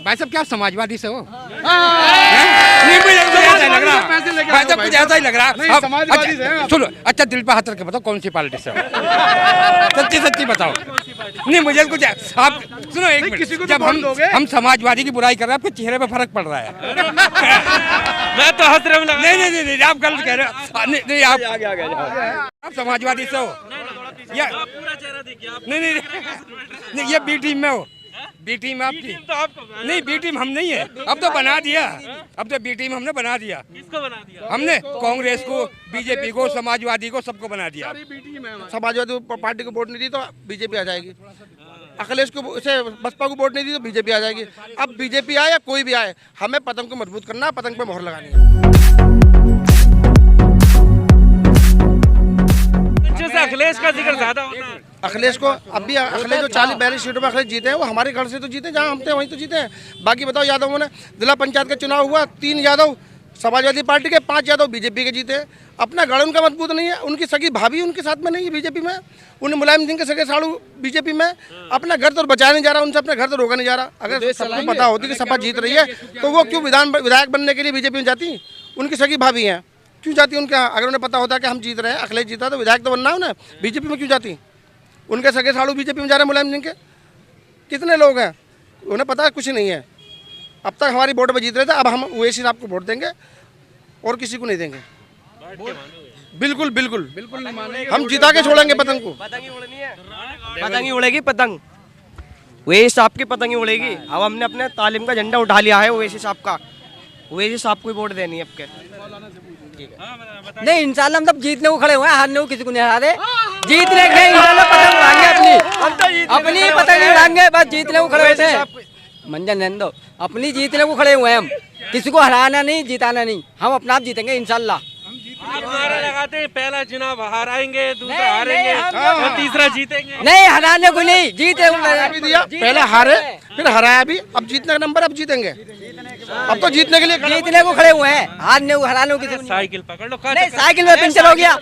भाई साहब क्या समाजवादी से हो? नहीं मुझे तो ऐसा ही लग रहा, भाई साहब कुछ ऐसा ही लग रहा। सुनो, अच्छा दिल पे हाथ रख के बताओ कौन सी पार्टी से हो? सच्ची सच्ची बताओ। नहीं मुझे कुछ आप सुनो एक मिनट, जब हम समाजवादी की बुराई कर रहे हैं आपके चेहरे पे फर्क पड़ रहा है। मैं तो हंस रहा हूँ। नहीं आप गलत कह रहे हो। नहीं आप समाजवादी से हो या पूरा चेहरा देखिए आप। नहीं ये बी टीम में हो। बी टीम आपकी नहीं, बी टीम हम नहीं है, अब तो बना दिया। अब तो बी टीम हमने बना दिया। किसको बना दिया? हमने कांग्रेस को, बीजेपी को, समाजवादी को, सबको बना दिया। समाजवादी पार्टी को वोट नहीं दी तो बीजेपी आ जाएगी। अखिलेश को उसे बसपा को वोट नहीं दी तो बीजेपी आ जाएगी। अब बीजेपी आए या कोई भी आए, हमें पतंग को मजबूत करना, पतंग पे मोहर लगानी है। अखिलेश का जिक्र ज्यादा होता है। अखिलेश को अब भी अखिलेश जो 40-42 सीटों में अखिलेश जीते हैं वो हमारे घर से तो जीते, जहाँ हम थे वहीं तो जीते हैं। बाकी बताओ, यादवों ने जिला पंचायत का चुनाव हुआ, 3 यादव समाजवादी पार्टी के, 5 यादव बीजेपी के जीते। अपना गढ़ उनका मजबूत नहीं है, उनकी सगी भाभी उनके साथ में नहीं है बीजेपी में, उन्हें मुलायम सिंह के सगे साड़ू बीजेपी में। अपना घर तो बचाया नहीं जा रहा, उनसे अपना घर तो रोका नहीं जा रहा। अगर सबको पता होती कि सपा जीत रही है तो वो क्यों विधायक बनने के लिए बीजेपी में जाती? उनकी सगी भाभी हैं, क्यों जाती उनके? अगर उन्हें पता होता कि हम जीत रहे हैं, अखिलेश जीता तो विधायक तो बनना है उन्हें, बीजेपी में क्यों जाती? उनके सगे साड़ू बीजेपी में जा रहे हैं मुलायम सिंह के। कितने लोग हैं उन्हें पता कुछ नहीं है। अब तक हमारी वोट पे जीत रहे थे, अब हम ओवैसी साहब को वोट देंगे और किसी को नहीं देंगे। बिल्कुल बिल्कुल बिल्कुल नहीं मानेंगे, हम जिता के छोड़ेंगे पतंग को। पतंग ही उड़नी है, पतंग ही उड़ेगी, पतंग ओवैसी साहब की पतंग ही उड़ेगी। अब हमने अपने तालीम का झंडा उठा लिया है ओवैसी साहब का, ओवैसी साहब को वोट देनी है अब के। नहीं इंशाल्लाह हम सब जीतने को खड़े हुए हैं, हारने को किसी को नहीं हरा रहे। जीतने के इंशाल्लाह पतंग उड़ाएंगे, अपनी पतंग उड़ाएंगे, बस जीतने को खड़े हुए हैं। मंजन नंदो अपनी जीतने को खड़े हुए हैं हम, किसी को हराना नहीं, जिताना नहीं, हम अपना आप जीतेंगे इंशाल्लाह। आप नारे लगाते हैं पहला चुनाव हारेंगे, दूसरा हारेंगे और तीसरा जीतेंगे। नहीं हराने को नहीं, जीते भी दिया, पहले हारे फिर हराया भी, अब जीतने का नंबर, अब जीतेंगे। अब तो जीतने के लिए जीतने को खड़े हुए हैं, हारने को हराने को किसी। साइकिल पकड़ लो। नहीं साइकिल में पंचर हो गया,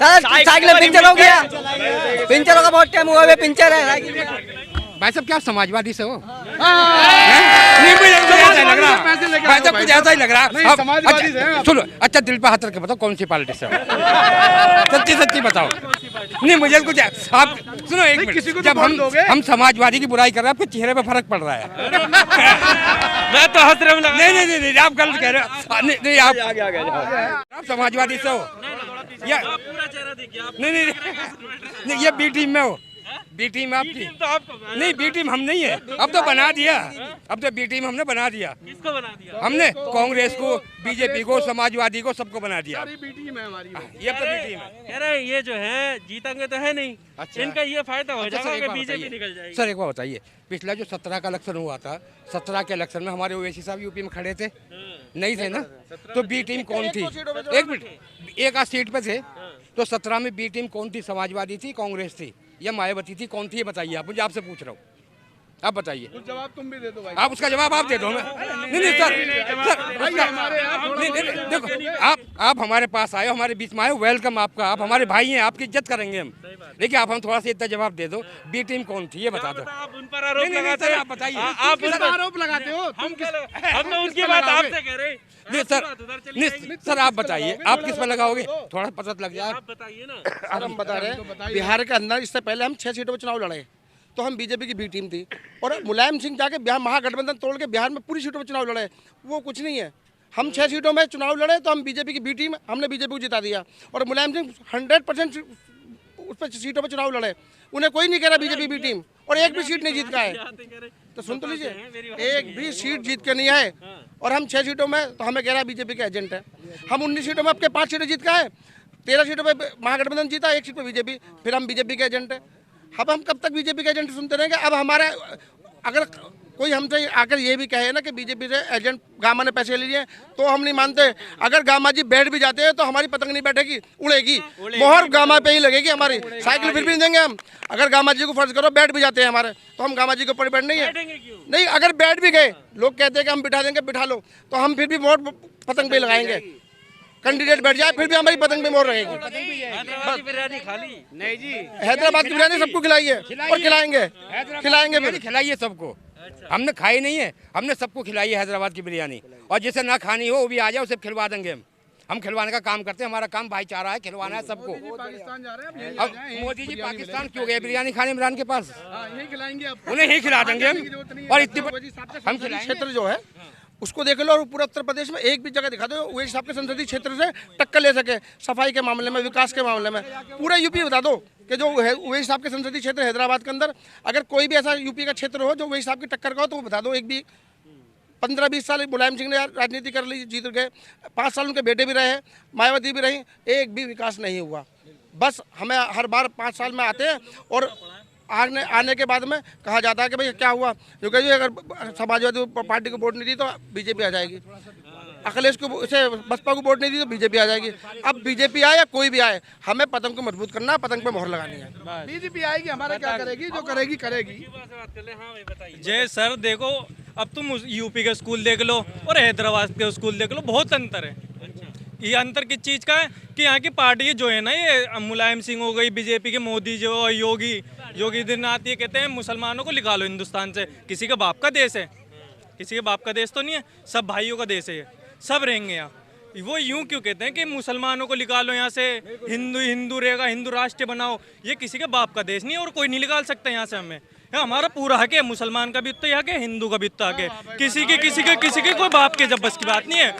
साइकिल में पंचर हो गया, पंचर का बहुत टाइम हुआ है, पंचर है साइकिल में। भाई साहब क्या समाजवादी से हो? नहीं मुझे तो ऐसा ही लग रहा, भाई साहब कुछ ऐसा ही लग रहा। सुनो, अच्छा दिल पे हाथ रख के बताओ कौन सी पार्टी से हो? सच्ची सच्ची बताओ। नहीं मुझे कुछ आप सुनो एक मिनट, जब हम समाजवादी की बुराई कर रहे हैं आपके चेहरे पे फर्क पड़ रहा है। मैं तो हंस रहा हूँ। नहीं आप गलत कह रहे हो। नहीं आप समाजवादी से हो या पूरा चेहरा देखिए आप। नहीं ये बी टीम में हो। बी टीम आपकी नहीं, बी टीम हम नहीं है, अब तो बना दिया। अब तो बी टीम हमने बना दिया। किसको बना दिया? हमने कांग्रेस को, बीजेपी को, समाजवादी को, सबको बना दिया। ये तो बी टीम है। कह रहे ये जो है जीतेंगे तो है नहीं। अच्छा। इनका ये फायदा हो अच्छा, जाएगा कि बीजेपी निकल जाएगी। सर एक बात बताइए, पिछला जो 17 का इलेक्शन हुआ था, 17 के इलेक्शन में हमारे ओवैसी साहब यूपी में खड़े थे? नहीं थे ना? तो बी टीम कौन थी? एक मिनट, एक आध सीट पे थे, तो 17 में बी टीम कौन थी? समाजवादी थी, कांग्रेस थी या मायावती थी? कौन थी ये बताइए आप मुझे, आपसे पूछ रहा हूँ, आप बताइए। जवाब तुम भी दे दो भाई। आप उसका जवाब आप दे दो हमें। नहीं सर देखो आप हमारे पास आए, हमारे बीच में आए, वेलकम आपका, आप हमारे भाई हैं, आपकी इज्जत करेंगे हम। लेकिन आप हम थोड़ा सा इतना जवाब दे दो, बी टीम कौन थी ये बता दो। आप उन पर आरोप लगाते हैं। आप बताइए, आप उन पर आरोप लगाते हो तुम? हम तो उनकी बात आपसे कह रहे हैं। नहीं सर आप बताइए, आप किस पर लगाओगे? थोड़ा पता लग जाए, आप बताइए ना। सर हम बता रहे हैं, बिहार के अंदर इससे पहले हम 6 सीटों पर चुनाव लड़े, तो हम बीजेपी की बी टीम थी, और मुलायम सिंह जाके बिहार महागठबंधन तोड़ के बिहार में पूरी सीटों पर चुनाव लड़े, वो कुछ नहीं है। हम 6 सीटों में चुनाव लड़े तो हम बीजेपी की बी टीम, हमने बीजेपी को जिता दिया, और मुलायम सिंह 100% उस पर सीटों पर चुनाव लड़े, उन्हें कोई नहीं कह रहा बीजेपी बी टीम, और एक भी सीट नहीं जीत का है। तो सुन तो लीजिए, एक भी सीट जीत के नहीं आए, और हम 6 सीटों में तो हमें कह रहा है बीजेपी का एजेंट है। हम 19 सीटों में आपके 5 सीटें जीत का है, 13 सीटों पर महागठबंधन जीता, 1 सीट पर बीजेपी, फिर हम बीजेपी के एजेंट है। अब हम कब तक बीजेपी के एजेंट सुनते रहेंगे? अब हमारे अगर कोई हमसे आकर ये भी कहे ना कि बीजेपी से एजेंट गामा ने पैसे लिए तो हम नहीं मानते। अगर गामा जी बैठ भी जाते हैं तो हमारी पतंग नहीं बैठेगी, उड़ेगी, मोहर गामा पे ही लगेगी हमारी, साइकिल फिर भी नहीं देंगे हम। अगर गामा जी को फर्ज करो बैठ भी जाते हैं हमारे, तो हम गामा जी के ऊपर बैठ नहीं है। नहीं, अगर बैठ भी गए, लोग कहते हैं कि हम बिठा देंगे, बिठा लो, तो हम फिर भी मोहर पतंग पे लगाएंगे। कैंडिडेट बैठ जाए फिर भी हमारी पतंग पे मोहर रहेगी। हैदराबादी बिरयानी खा ली? नहीं जी, हैदराबाद की बिरयानी सबको खिलाइए और खिलाएंगे, फिर खिलाइए सबको। हमने खाई नहीं है, हमने सबको खिलाई है हैदराबाद की बिरयानी। और जिसे ना खानी हो वो भी आ जाए, उसे खिलवा देंगे हम खिलवाने का काम करते हैं, हमारा काम भाईचारा है, खिलवाना है सबको। पाकिस्तान जा रहे हैं अब मोदी जी पाकिस्तान क्यों गए बिरयानी खाने इमरान के पास? यही खिलाएंगे आपको, उन्हें ही खिला देंगे हम। और इतनी हम खिलाएंगे। क्षेत्र जो है उसको देख लो, और पूरा उत्तर प्रदेश में एक भी जगह दिखा दो वही साहब के संसदीय क्षेत्र से टक्कर ले सके सफाई के मामले में, विकास के मामले में। पूरा यूपी बता दो कि जो वही साहब के संसदीय क्षेत्र हैदराबाद के अंदर अगर कोई भी ऐसा यूपी का क्षेत्र हो जो वही साहब की टक्कर का हो तो वो बता दो। एक भी 15-20 साल मुलायम सिंह ने राजनीति कर ली, जीत गए, 5 साल उनके बेटे भी रहे, मायावती भी रही, एक भी विकास नहीं हुआ। बस हमें हर बार 5 साल में आते हैं और आने के बाद में कहा जाता है कि भाई क्या हुआ, जो कहिए अगर समाजवादी पार्टी को वोट नहीं दी तो बीजेपी आ जाएगी, अखिलेश को से बसपा को वोट नहीं दी तो बीजेपी आ जाएगी। अब बीजेपी आए या कोई भी आए, हमें पतंग को मजबूत करना है, पतंग पे मोहर लगानी है। बीजेपी आएगी, हमारा क्या करेगी, जो करेगी करेगी। जय सर, देखो अब तुम यूपी के स्कूल देख लो और हैदराबाद के स्कूल देख लो, बहुत अंतर है। ये अंतर किस चीज़ का है कि यहाँ की पार्टी जो है ना, ये मुलायम सिंह हो गई, बीजेपी के मोदी जो योगी आदित्यनाथ, ये कहते हैं मुसलमानों को निकालो हिंदुस्तान से। किसी के बाप का देश है? किसी के बाप का देश तो नहीं है, सब भाइयों का देश है, सब रहेंगे यहाँ। वो यूं क्यों कहते हैं कि मुसलमानों को निकालो यहाँ से, हिंदू रहेगा, हिंदू राष्ट्र बनाओ? ये किसी के बाप का देश नहीं है और कोई नहीं निकाल सकता यहाँ से हमें। हमारा पूरा हक है, मुसलमान का भी इतना हक है, हिंदू का भी इतना हक है। किसी के कोई बाप के जब बस की बात नहीं है।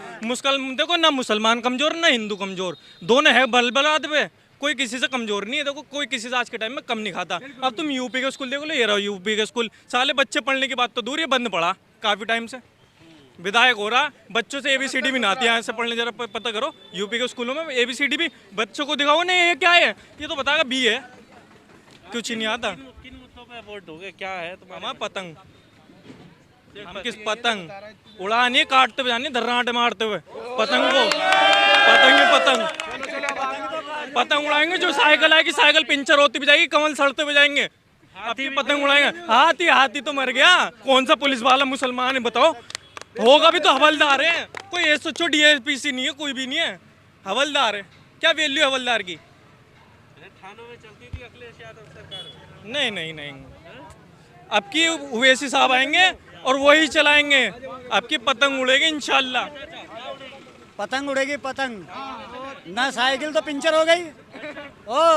देखो ना मुसलमान कमजोर ना हिंदू कमजोर, दोनों है बलबलाद पे, कोई किसी से कमजोर नहीं है। देखो कोई किसी से आज के टाइम में कम नहीं खाता। अब तुम यूपी के स्कूल देखो लो, ये रहो यूपी के स्कूल, साले बच्चे पढ़ने की बात तो दूर, ये बंद पड़ा काफी टाइम से। विधायक हो रहा, बच्चों से ABCD भी ना आती है यहाँ से पढ़ने, जरा पता करो यूपी के स्कूलों में ABCD भी बच्चों को दिखाओ नहीं, ये क्या है, ये तो बताएगा B है, कुछ ही नहीं आता। किन मुद्दों पे वोट दोगे, क्या है तुम्हारा? हमारा पतंग, हम किस पतंग उड़ानी, काटते हुए जानी, धर्राटे मारते हुए पतंग को, पतंग उड़ाएंगे। जो साइकिल आएगी, साइकिल पंचर होती भी जाएगी, कमल सड़ते हुए जाएंगे, हाथी पतंग उड़ाएंगे। हाथी तो मर गया, कौन सा पुलिस वाला मुसलमान है बताओ? होगा भी तो हवलदार है, कोई SHO DSPC नहीं है, कोई भी नहीं है, हवलदार है। क्या वैल्यू है हवलदार की? थानों में चलती थी अखिलेश यादव सरकार? नहीं, अब की ओवैसी साहब आएंगे और वही चलाएंगे, अब की पतंग उड़ेगी इंशाल्लाह। पतंग उड़ेगी, पतंग ना, साइकिल तो पंचर हो गई।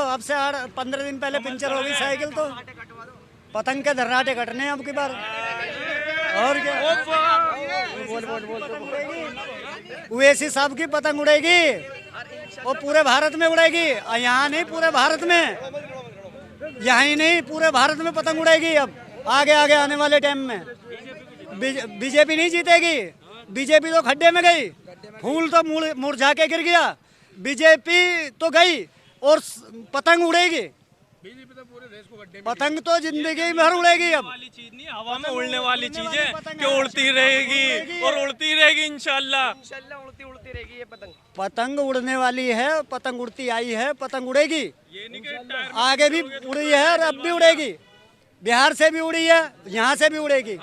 अब से 15 दिन पहले पंचर हो गई साइकिल, तो पतंग के धर्राटे कटने हैं अब की बार। और क्या ओवैसी साहब की पतंग उड़ेगी, वो पूरे भारत में उड़ेगी, यहाँ नहीं पूरे भारत में, यहाँ ही नहीं पूरे भारत में पतंग उड़ेगी। अब आगे आने वाले टाइम में बीजेपी नहीं जीतेगी, बीजेपी तो खड्डे में गई, फूल तो मुरझा के गिर गया, बीजेपी तो गई और पतंग उड़ेगी। पतंग तो जिंदगी भर उड़ेगी। अब वाली चीज नहीं, हवा में उड़ने वाली चीज है कि उड़ती रहेगी और उड़ती रहेगी इंशाल्लाह। उड़ती रहेगी ये पतंग। पतंग उड़ने वाली है, पतंग उड़ती आई है, पतंग उड़ेगी, ये नहीं कि आगे भी उड़ी है और अब भी उड़ेगी, बिहार से भी उड़ी है, यहाँ से भी उड़ेगी।